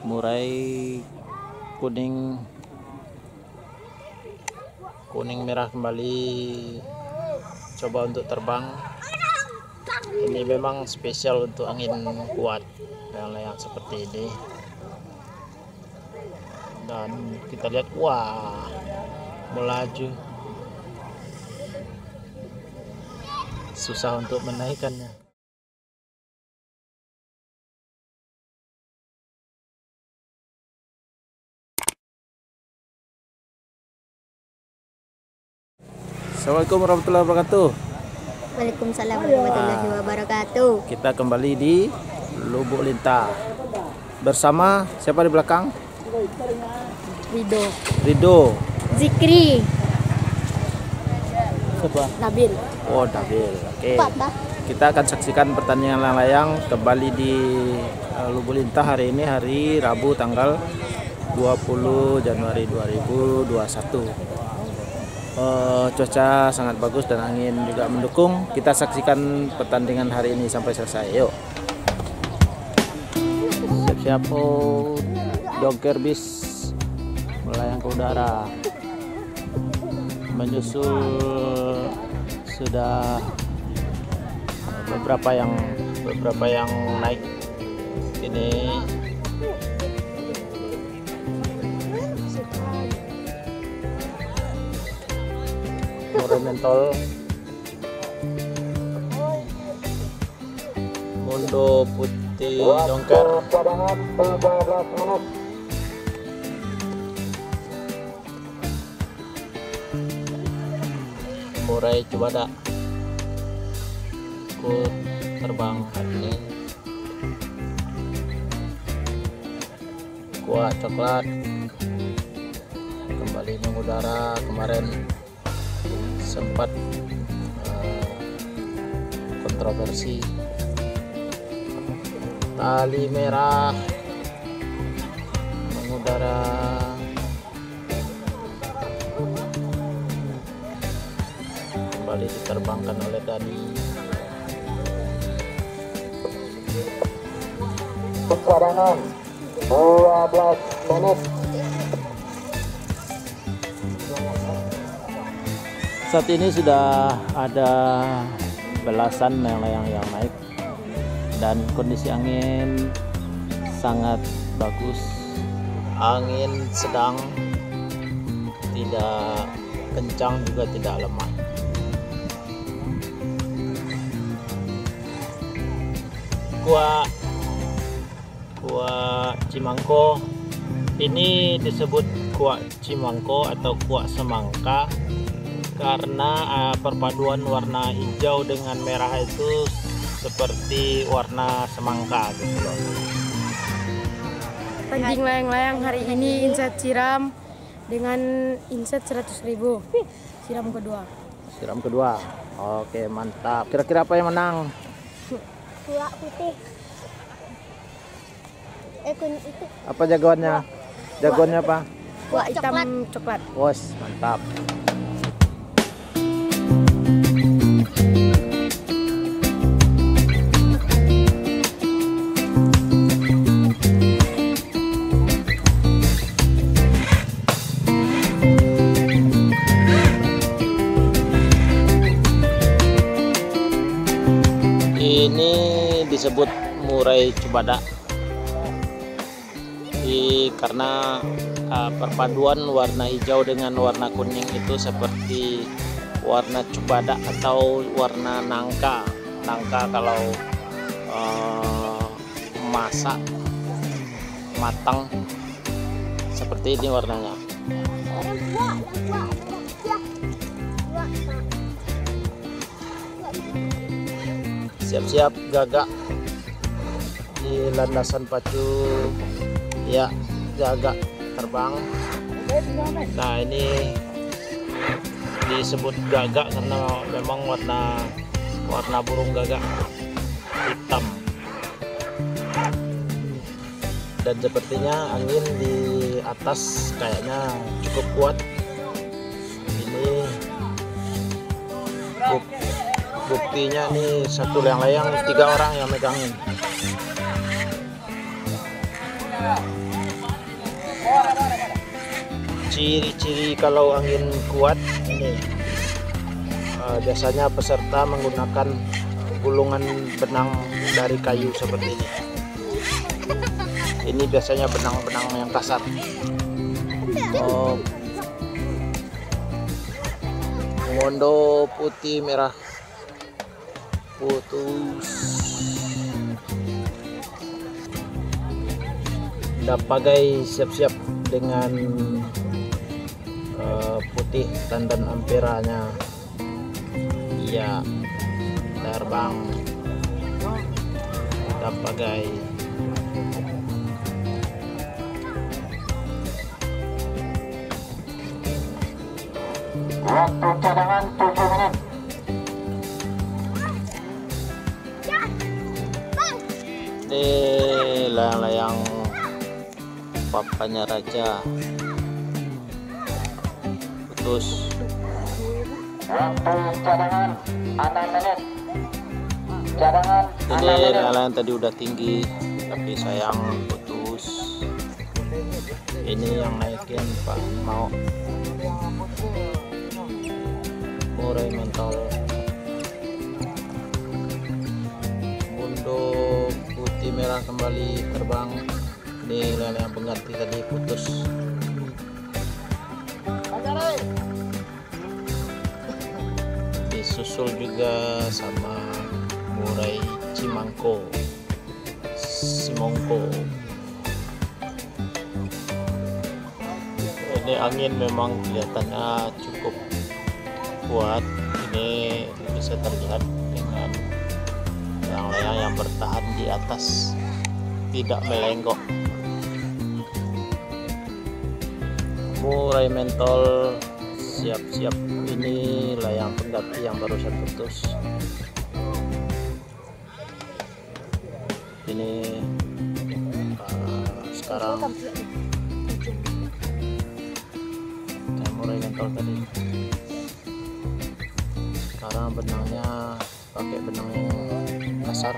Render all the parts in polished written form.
murai kuning merah kembali coba untuk terbang. Ini memang spesial untuk angin kuat layang-layang seperti ini. Dan kita lihat, wah, melaju, susah untuk menaikkannya. Assalamualaikum warahmatullahi wabarakatuh. Waalaikumsalam warahmatullahi wabarakatuh. Kita kembali di Lubuk Lintah bersama siapa di belakang? Rido. Zikri. Siapa? Nabil. Oh, Nabil. Oke. Kita akan saksikan pertandingan layang kembali di Lubuk Lintah hari ini, hari Rabu tanggal 20 Januari 2021. Cuaca sangat bagus dan angin juga mendukung. Kita saksikan pertandingan hari ini sampai selesai. Yuk. Siap-siap. Oh, Joker bis melayang ke udara. Menyusul sudah beberapa yang naik. Ini murai mentol, mundo putih jongker, murai cubada ikut terbang hari ini. Kuah coklat kembali mengudara. Kemarin sempat kontroversi. Tali merah mengudara. Kembali diterbangkan oleh Dani. Cadangan 12 menit. Saat ini sudah ada belasan layang-layang yang naik dan kondisi angin sangat bagus. Angin sedang, tidak kencang juga tidak lemah. Kuah Cimangko ini disebut kuah Cimangko atau kuah semangka karena perpaduan warna hijau dengan merah itu seperti warna semangka gitu loh. Tanding layang-layang hari ini inset siram dengan inset 100.000. Siram kedua. Oke, mantap. Kira-kira apa yang menang? Kuah putih. Kuning itu. Apa jagoannya? Jagoannya apa? Kuah hitam coklat. Wos, mantap. Ini disebut murai cubada karena perpaduan warna hijau dengan warna kuning itu seperti warna cubada atau warna nangka. Nangka kalau masak matang seperti ini warnanya. Siap-siap gagak di landasan pacu. Ya, gagak terbang. Nah, ini disebut gagak karena memang warna burung gagak hitam. Dan sepertinya angin di atas kayaknya cukup kuat. Ini buktinya nih, satu layang-layang 3 orang yang megangin. Ciri-ciri kalau angin kuat ini biasanya peserta menggunakan gulungan benang dari kayu seperti ini. Ini biasanya benang-benang yang kasar. Mondo putih merah putus. Dapagai siap-siap dengan putih dandan amperanya. Iya, terbang dapagai. Waktu cadangan 7 menit. Ini layang-layang papanya raja putus. Waktu cadangan 6 menit. Cadangan 6 Ini menit. layang-layang tadi udah tinggi tapi sayang putus. Ini yang naikin Pak mau murai mentol. Untuk putih merah kembali terbang. Ini layang pengganti tadi putus. Disusul juga sama murai cimangko, simongko. Ini angin memang kelihatannya cukup kuat. Ini bisa terlihat dengan layang-layang yang bertahan di atas, tidak melenggok. Murai mentol siap-siap. Ini layang pengganti yang barusan putus. Ini sekarang murai mentol tadi. Sekarang benangnya pakai benang yang kasar.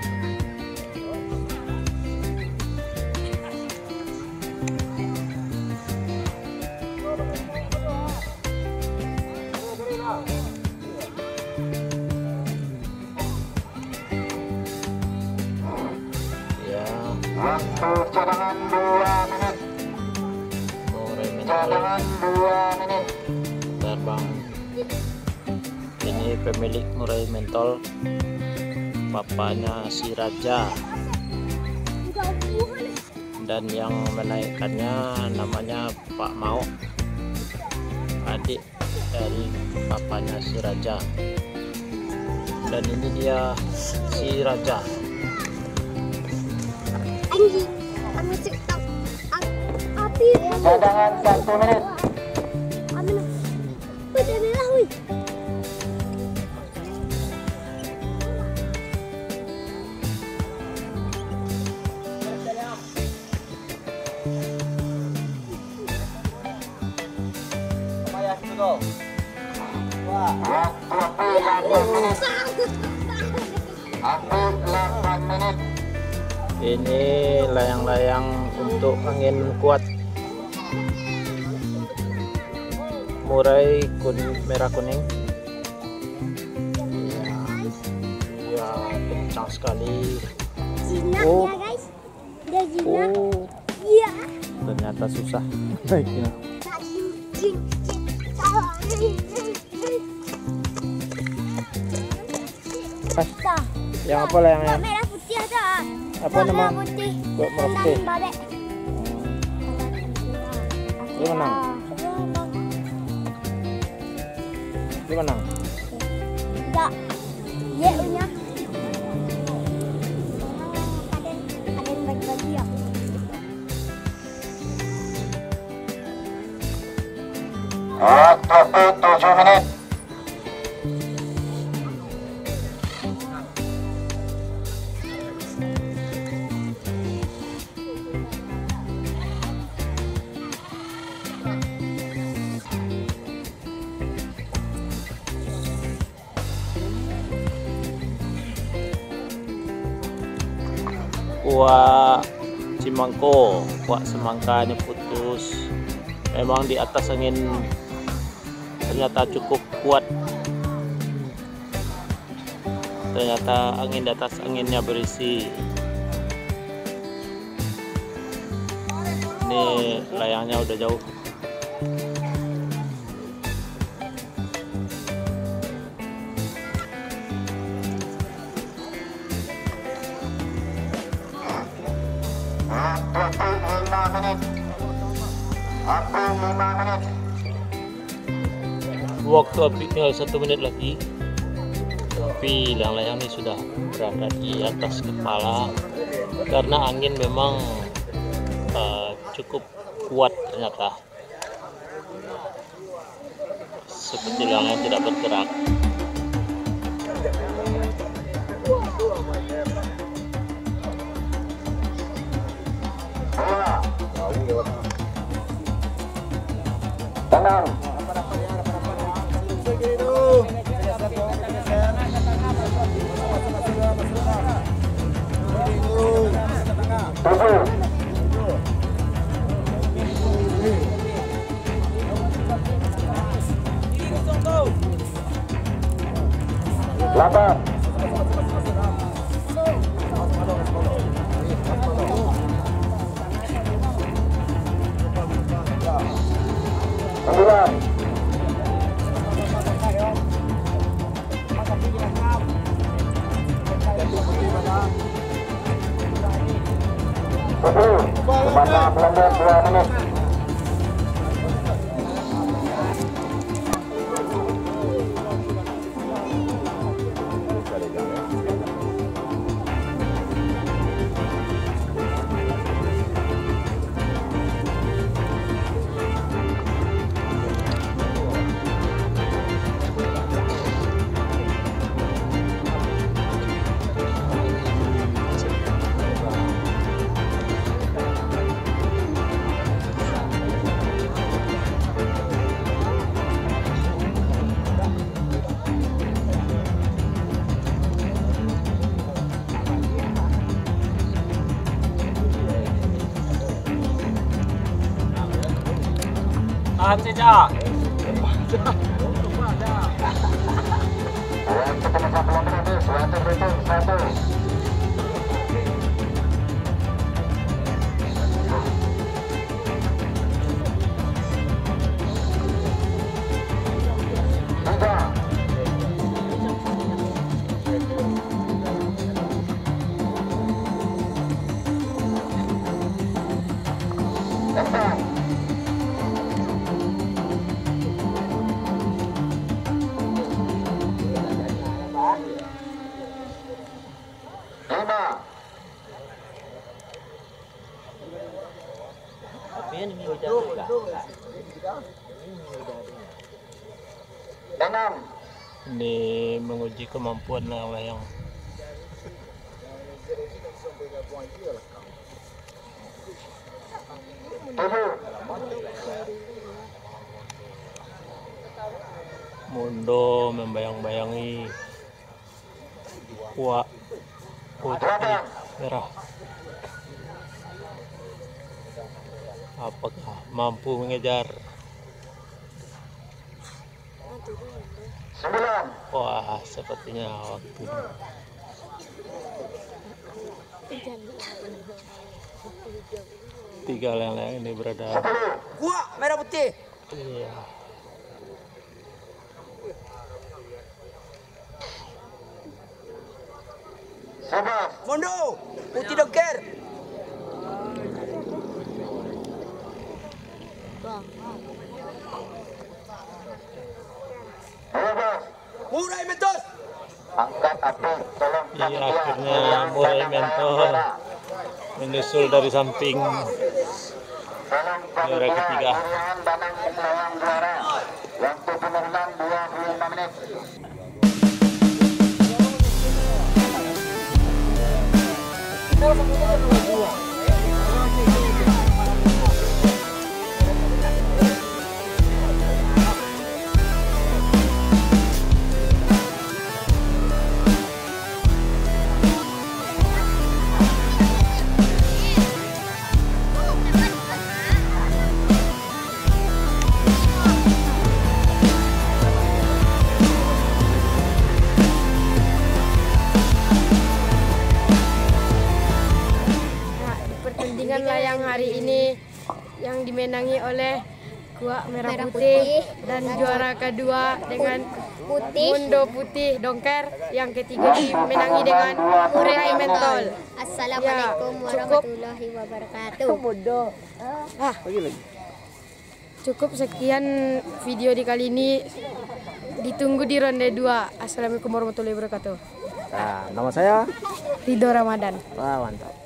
Ya, Waktu cadangan 2 menit. murai mentol Cadangan 2 menit. terbang. Ini pemilik murai mentol, bapaknya si Raja, dan yang menaikkannya namanya Pak Mau, adik dari bapaknya si Raja. Dan ini dia si Raja. Anjing, anu cek api. Cadangan 1 menit. Amin. Udah merah, wih. Waktu 8 menit. Waktu 8 menit. Ini layang-layang untuk angin kuat. Murai merah kuning. Ya, kencang sekali. Jinak Oh. ya guys. Dia jinak. Oh, Iya. ternyata susah naiknya. Jing. Yang apa layangnya? Merah putih ada. Apa nama? Merah putih. Kok merah putih? Babek. Dia menang. Dia menang. Enggak. Ye punya. Ada yang bagi-bagi ya. Waktu 7 menit. Wah, Cimangko. Wah, semangka ini putus. Memang di atas angin ternyata cukup kuat. Ternyata angin di atas anginnya berisi. Ini layangnya udah jauh. Waktu api tinggal 1 menit lagi, tapi layang-layang ini sudah berada di atas kepala karena angin memang cukup kuat ternyata. Seperti layang tidak bergerak. Tenang. Lapan. Sembilan. Masa Belanda 2 menit. Tahan saja. Ini menguji kemampuan layang-layang. Mondo membayang-bayangi kuak putih merah. Apakah mampu mengejar? 9. Wah, sepertinya waktu tiga layang-layang ini berada. Kuak merah putih. Iya. Mondo putih doker. Murai mentos. Angkat api, tolong. Iya, akhirnya Murai Mentor menyusul dari samping juara ketiga. Waktu penurunan 25 menit. pertandingan layang hari ini yang dimenangi oleh Kuak Merah Putih dan juara kedua dengan Mundo Putih Dongker, yang ketiga dimenangi dengan Murai Mentol. Assalamualaikum warahmatullahi wabarakatuh. Cukup sekian video di kali ini. Ditunggu di ronde 2. Assalamualaikum warahmatullahi wabarakatuh. Nah, nama saya Ridho Ramadan. Wah, mantap.